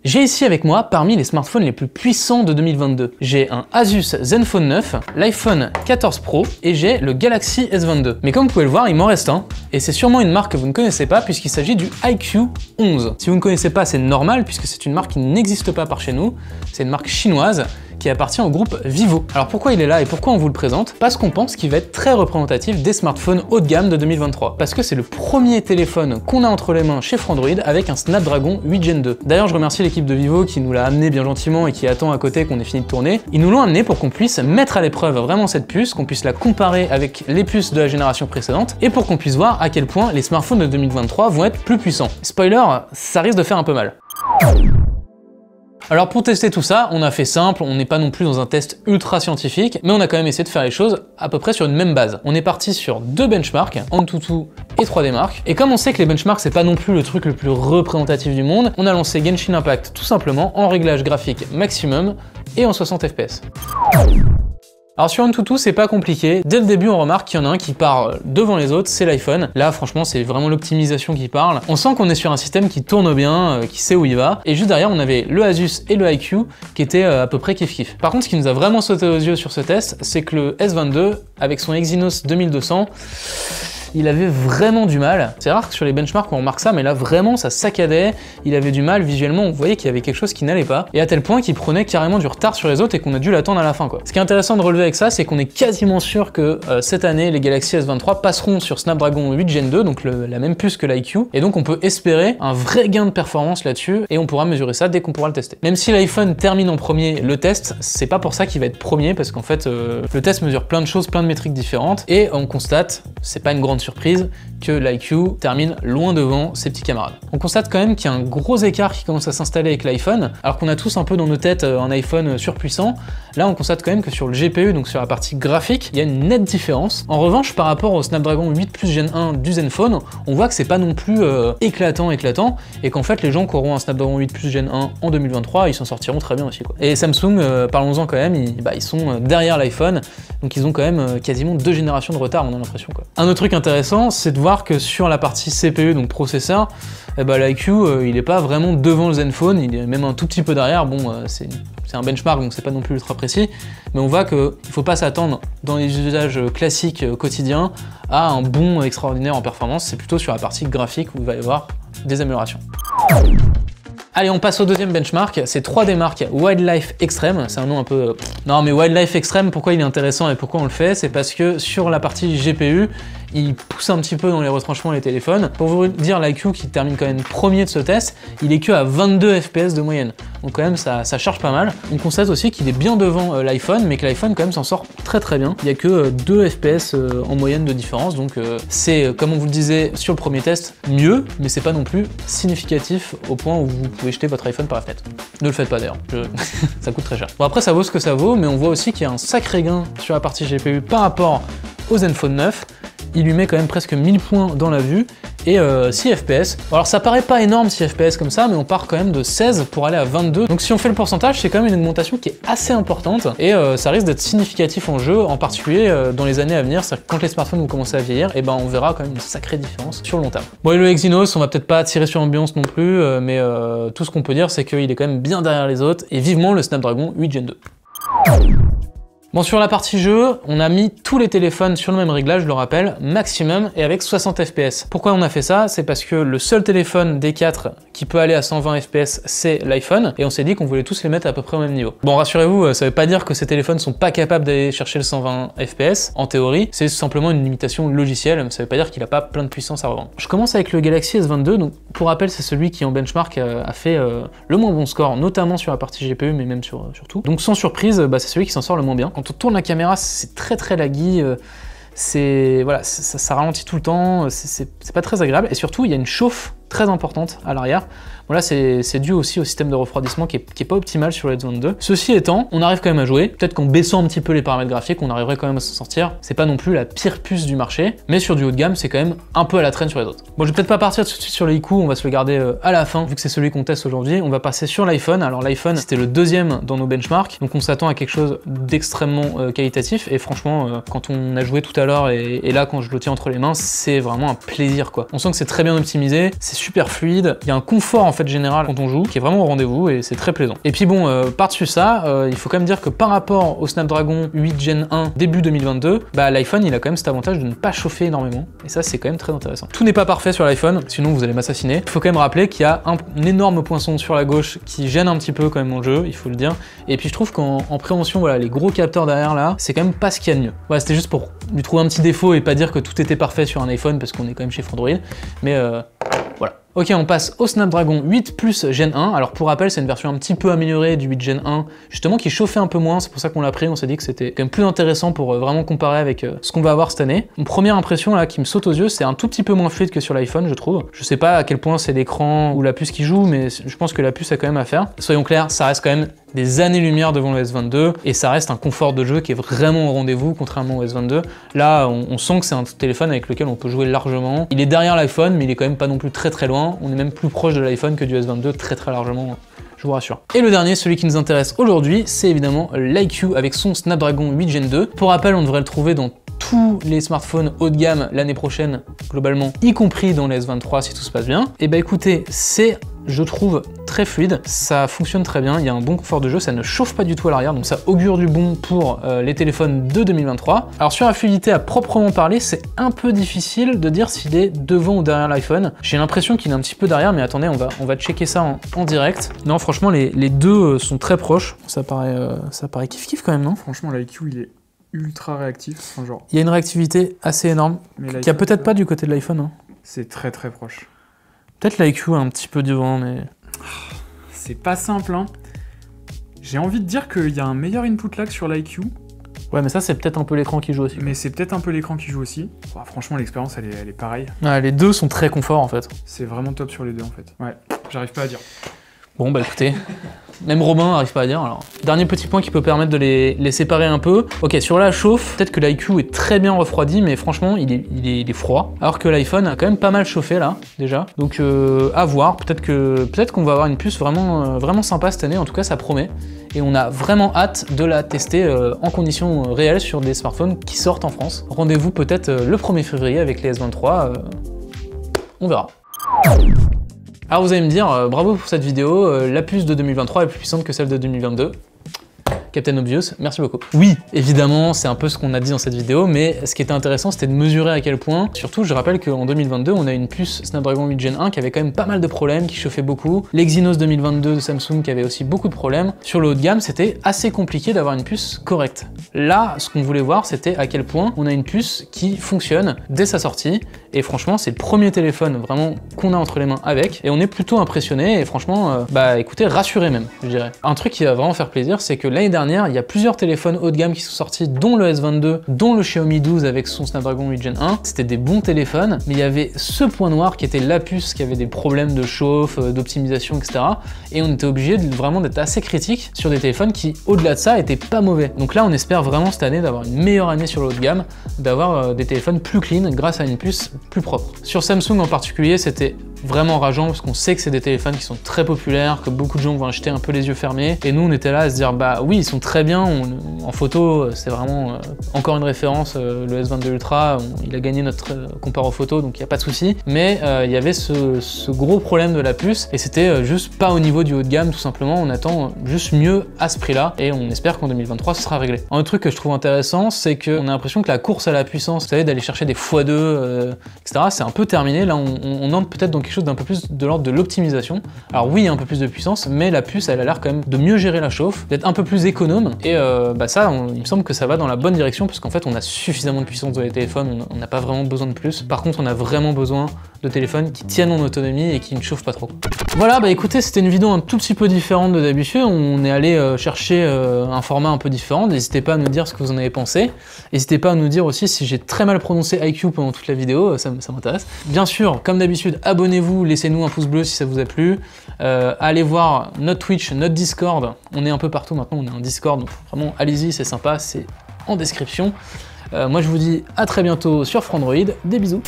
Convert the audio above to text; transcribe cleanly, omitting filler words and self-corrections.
J'ai ici avec moi parmi les smartphones les plus puissants de 2022. J'ai un Asus Zenfone 9, l'iPhone 14 Pro et j'ai le Galaxy S22. Mais comme vous pouvez le voir, il m'en reste un. Et c'est sûrement une marque que vous ne connaissez pas puisqu'il s'agit du iQOO 11. Si vous ne connaissez pas, c'est normal puisque c'est une marque qui n'existe pas par chez nous. C'est une marque chinoise qui appartient au groupe Vivo. Alors pourquoi il est là et pourquoi on vous le présente? Parce qu'on pense qu'il va être très représentatif des smartphones haut de gamme de 2023. Parce que c'est le premier téléphone qu'on a entre les mains chez Frandroid avec un Snapdragon 8 Gen 2. D'ailleurs, je remercie l'équipe de Vivo qui nous l'a amené bien gentiment et qui attend à côté qu'on ait fini de tourner. Ils nous l'ont amené pour qu'on puisse mettre à l'épreuve vraiment cette puce, qu'on puisse la comparer avec les puces de la génération précédente et pour qu'on puisse voir à quel point les smartphones de 2023 vont être plus puissants. Spoiler, ça risque de faire un peu mal. Alors pour tester tout ça, on a fait simple, on n'est pas non plus dans un test ultra scientifique, mais on a quand même essayé de faire les choses à peu près sur une même base. On est parti sur deux benchmarks, Antutu et 3D Mark, et comme on sait que les benchmarks c'est pas non plus le truc le plus représentatif du monde, on a lancé Genshin Impact tout simplement en réglage graphique maximum et en 60 fps. Alors sur Antutu, c'est pas compliqué. Dès le début, on remarque qu'il y en a un qui part devant les autres, c'est l'iPhone. Là, franchement, c'est vraiment l'optimisation qui parle. On sent qu'on est sur un système qui tourne bien, qui sait où il va. Et juste derrière, on avait le Asus et le iQOO qui étaient à peu près kiff-kiff. Par contre, ce qui nous a vraiment sauté aux yeux sur ce test, c'est que le S22, avec son Exynos 2200, il avait vraiment du mal. C'est rare que sur les benchmarks on remarque ça, mais là vraiment ça saccadait, il avait du mal visuellement, on voyait qu'il y avait quelque chose qui n'allait pas, et à tel point qu'il prenait carrément du retard sur les autres et qu'on a dû l'attendre à la fin quoi. Ce qui est intéressant de relever avec ça, c'est qu'on est quasiment sûr que cette année les Galaxy S23 passeront sur Snapdragon 8 Gen 2, donc la même puce que l'iQOO, et donc on peut espérer un vrai gain de performance là-dessus, et on pourra mesurer ça dès qu'on pourra le tester. Même si l'iPhone termine en premier le test, c'est pas pour ça qu'il va être premier, parce qu'en fait le test mesure plein de choses, plein de métriques différentes, et on constate, c'est pas une grande surprise, que l'iQOO termine loin devant ses petits camarades. On constate quand même qu'il y a un gros écart qui commence à s'installer avec l'iPhone, alors qu'on a tous un peu dans nos têtes un iPhone surpuissant. Là on constate quand même que sur le GPU, donc sur la partie graphique, il y a une nette différence. En revanche, par rapport au Snapdragon 8 Plus Gen 1 du Zenfone, on voit que c'est pas non plus éclatant, et qu'en fait les gens qui auront un Snapdragon 8 Plus Gen 1 en 2023, ils s'en sortiront très bien aussi quoi. Et Samsung, parlons-en quand même, ils sont derrière l'iPhone, donc ils ont quand même quasiment 2 générations de retard, on a l'impression quoi. Un autre truc intéressant, c'est de voir que sur la partie CPU, donc processeur, l'iQOO il est pas vraiment devant le Zenfone, il est même un tout petit peu derrière. Bon, c'est un benchmark donc c'est pas non plus ultra précis, mais on voit qu'il faut pas s'attendre dans les usages classiques quotidiens à un bond extraordinaire en performance, c'est plutôt sur la partie graphique où il va y avoir des améliorations. Allez, on passe au deuxième benchmark, c'est 3D Mark Wildlife Extreme, c'est un nom un peu... Non mais Wildlife Extreme, pourquoi il est intéressant et pourquoi on le fait? C'est parce que sur la partie GPU, il pousse un petit peu dans les retranchements les téléphones. Pour vous dire, l'iQOO qui termine quand même premier de ce test, il est que à 22 fps de moyenne. Donc quand même ça charge pas mal. On constate aussi qu'il est bien devant l'iPhone, mais que l'iPhone quand même s'en sort très bien. Il y a que 2 fps en moyenne de différence, donc c'est, comme on vous le disait sur le premier test, mieux, mais c'est pas non plus significatif au point où vous pouvez jeter votre iPhone par la fenêtre. Ne le faites pas d'ailleurs, ça coûte très cher. Bon après ça vaut ce que ça vaut, mais on voit aussi qu'il y a un sacré gain sur la partie GPU par rapport au Zenfone 9. Il lui met quand même presque 1000 points dans la vue et 6 fps. Alors ça paraît pas énorme 6 fps comme ça, mais on part quand même de 16 pour aller à 22. Donc si on fait le pourcentage, c'est quand même une augmentation qui est assez importante et ça risque d'être significatif en jeu, en particulier dans les années à venir. C'est-à-dire que quand les smartphones vont commencer à vieillir, et ben on verra quand même une sacrée différence sur le long terme. Bon, et le Exynos, on va peut-être pas tirer sur l'ambiance non plus, mais tout ce qu'on peut dire, c'est qu'il est quand même bien derrière les autres et vivement le Snapdragon 8 Gen 2. Bon, sur la partie jeu, on a mis tous les téléphones sur le même réglage, je le rappelle, maximum et avec 60 fps. Pourquoi on a fait ça? C'est parce que le seul téléphone des 4 qui peut aller à 120 fps, c'est l'iPhone, et on s'est dit qu'on voulait tous les mettre à peu près au même niveau. Bon, rassurez-vous, ça veut pas dire que ces téléphones sont pas capables d'aller chercher le 120 fps, en théorie, c'est simplement une limitation logicielle, ça veut pas dire qu'il a pas plein de puissance à revendre. Je commence avec le Galaxy S22, donc pour rappel, c'est celui qui en benchmark a fait le moins bon score, notamment sur la partie GPU, mais même sur tout. Donc sans surprise, c'est celui qui s'en sort le moins bien. Quand on tourne la caméra, c'est très laggy, voilà, ça ralentit tout le temps, c'est pas très agréable, et surtout il y a une chauffe très importante à l'arrière. Bon là c'est dû aussi au système de refroidissement qui est pas optimal sur le S22. Ceci étant, on arrive quand même à jouer, peut-être qu'en baissant un petit peu les paramètres graphiques, on arriverait quand même à s'en sortir. C'est pas non plus la pire puce du marché, mais sur du haut de gamme, c'est quand même un peu à la traîne sur les autres. Bon, je vais peut-être pas partir tout de suite sur le iQOO, on va se le garder à la fin, vu que c'est celui qu'on teste aujourd'hui. On va passer sur l'iPhone. Alors l'iPhone, c'était le deuxième dans nos benchmarks, donc on s'attend à quelque chose d'extrêmement qualitatif, et franchement, quand on a joué tout à l'heure, et là quand je le tiens entre les mains, c'est vraiment un plaisir quoi. On sent que c'est très bien optimisé, c'est super fluide, il y a un confort en fait fait général quand on joue, qui est vraiment au rendez-vous et c'est très plaisant. Et puis bon, par-dessus ça, il faut quand même dire que par rapport au Snapdragon 8 Gen 1 début 2022, bah l'iPhone il a quand même cet avantage de ne pas chauffer énormément. Et ça c'est quand même très intéressant. Tout n'est pas parfait sur l'iPhone, sinon vous allez m'assassiner. Il faut quand même rappeler qu'il y a un énorme poinçon sur la gauche qui gêne un petit peu quand même mon jeu, il faut le dire. Et puis je trouve qu'en préhension, voilà, les gros capteurs derrière là, c'est quand même pas ce qu'il y a de mieux. Voilà, c'était juste pour lui trouver un petit défaut et pas dire que tout était parfait sur un iPhone parce qu'on est quand même chez Android. Mais voilà. Ok, on passe au Snapdragon 8 Plus Gen 1. Alors pour rappel, c'est une version un petit peu améliorée du 8 Gen 1, justement qui chauffait un peu moins, c'est pour ça qu'on l'a pris, on s'est dit que c'était quand même plus intéressant pour vraiment comparer avec ce qu'on va avoir cette année. Une première impression là qui me saute aux yeux, c'est un tout petit peu moins fluide que sur l'iPhone, je trouve. Je sais pas à quel point c'est l'écran ou la puce qui joue, mais je pense que la puce a quand même à faire. Soyons clairs, ça reste quand même des années-lumière devant le S22, et ça reste un confort de jeu qui est vraiment au rendez-vous, contrairement au S22. Là, on sent que c'est un téléphone avec lequel on peut jouer largement. Il est derrière l'iPhone, mais il est quand même pas non plus très loin. On est même plus proche de l'iPhone que du S22, très largement, je vous rassure. Et le dernier, celui qui nous intéresse aujourd'hui, c'est évidemment l'iQOO avec son Snapdragon 8 Gen 2. Pour rappel, on devrait le trouver dans tous les smartphones haut de gamme l'année prochaine, globalement, y compris dans les S23 si tout se passe bien. Et bah écoutez, c'est, je trouve, très fluide, ça fonctionne très bien, il y a un bon confort de jeu, ça ne chauffe pas du tout à l'arrière, donc ça augure du bon pour les téléphones de 2023. Alors sur la fluidité à proprement parler, c'est un peu difficile de dire s'il est devant ou derrière l'iPhone. J'ai l'impression qu'il est un petit peu derrière, mais attendez, on va checker ça en direct. Non, franchement, les deux sont très proches, ça paraît kiff-kiff quand même, non? Franchement, l'iQOO, il est ultra réactif, enfin, genre... Il y a une réactivité assez énorme, qu'il n'y a peut-être pas du côté de l'iPhone. Hein. C'est très proche. Peut-être l'iQOO un petit peu devant, mais... C'est pas simple, hein. J'ai envie de dire qu'il y a un meilleur input lag sur l'iQOO. Ouais, mais ça, c'est peut-être un peu l'écran qui joue aussi. Mais c'est peut-être un peu l'écran qui joue aussi. Bah, franchement, l'expérience, elle est pareille. Ouais, les deux sont très confort, en fait. C'est vraiment top sur les deux, en fait. Ouais, j'arrive pas à dire. Bon, bah écoutez, même Robin n'arrive pas à dire, alors. Dernier petit point qui peut permettre de les séparer un peu. Ok, sur la chauffe, peut-être que l'iQOO est très bien refroidi, mais franchement, il est froid. Alors que l'iPhone a quand même pas mal chauffé, là, déjà. Donc, à voir. Peut-être qu'on va avoir une puce vraiment sympa cette année. En tout cas, ça promet. Et on a vraiment hâte de la tester en conditions réelles sur des smartphones qui sortent en France. Rendez-vous peut-être le 1er février avec les S23. On verra. Alors vous allez me dire, bravo pour cette vidéo, la puce de 2023 est plus puissante que celle de 2022. Captain Obvious, merci beaucoup. Oui, évidemment, c'est un peu ce qu'on a dit dans cette vidéo, mais ce qui était intéressant, c'était de mesurer à quel point. Surtout, je rappelle qu'en 2022, on a une puce Snapdragon 8 Gen 1 qui avait quand même pas mal de problèmes, qui chauffait beaucoup. L'Exynos 2022 de Samsung qui avait aussi beaucoup de problèmes. Sur le haut de gamme, c'était assez compliqué d'avoir une puce correcte. Là, ce qu'on voulait voir, c'était à quel point on a une puce qui fonctionne dès sa sortie. Et franchement, c'est le premier téléphone vraiment qu'on a entre les mains avec. Et on est plutôt impressionné et franchement, bah écoutez, rassuré même, je dirais. Un truc qui va vraiment faire plaisir, c'est que l'année dernière, il y a plusieurs téléphones haut de gamme qui sont sortis, dont le S22, dont le Xiaomi 12 avec son Snapdragon 8 Gen 1. C'était des bons téléphones, mais il y avait ce point noir qui était la puce, qui avait des problèmes de chauffe, d'optimisation, etc. Et on était obligé vraiment d'être assez critique sur des téléphones qui, au-delà de ça, étaient pas mauvais. Donc là, on espère vraiment cette année d'avoir une meilleure année sur le haut de gamme, d'avoir des téléphones plus clean grâce à une puce plus propre. Sur Samsung en particulier, c'était vraiment rageant parce qu'on sait que c'est des téléphones qui sont très populaires, que beaucoup de gens vont acheter un peu les yeux fermés. Et nous, on était là à se dire, bah oui, ils sont très bien. En photo, c'est vraiment encore une référence. Le S22 Ultra, il a gagné notre compare aux photos, donc il n'y a pas de souci. Mais il y avait ce gros problème de la puce et c'était juste pas au niveau du haut de gamme, tout simplement. On attend juste mieux à ce prix-là et on espère qu'en 2023, ce sera réglé. Un autre truc que je trouve intéressant, c'est qu'on a l'impression que la course à la puissance, vous savez, d'aller chercher des x2, etc., c'est un peu terminé. Là, on entre peut-être dans quelque chose d'un peu plus de l'ordre de l'optimisation. Alors oui, il y a un peu plus de puissance, mais la puce, elle a l'air quand même de mieux gérer la chauffe, d'être un peu plus économe. Et bah ça, il me semble que ça va dans la bonne direction, parce qu'en fait, on a suffisamment de puissance dans les téléphones, on n'a pas vraiment besoin de plus. Par contre, on a vraiment besoin de téléphones qui tiennent en autonomie et qui ne chauffent pas trop. Voilà, bah écoutez, c'était une vidéo un tout petit peu différente de d'habitude. On est allé chercher un format un peu différent. N'hésitez pas à nous dire ce que vous en avez pensé. N'hésitez pas à nous dire aussi si j'ai très mal prononcé iQOO pendant toute la vidéo, ça m'intéresse. Bien sûr, comme d'habitude, abonnez-vous, laissez-nous un pouce bleu si ça vous a plu. Allez voir notre Twitch, notre Discord. On est un peu partout maintenant, on est en Discord, donc vraiment allez-y, c'est sympa, c'est en description. Moi je vous dis à très bientôt sur Frandroid, des bisous.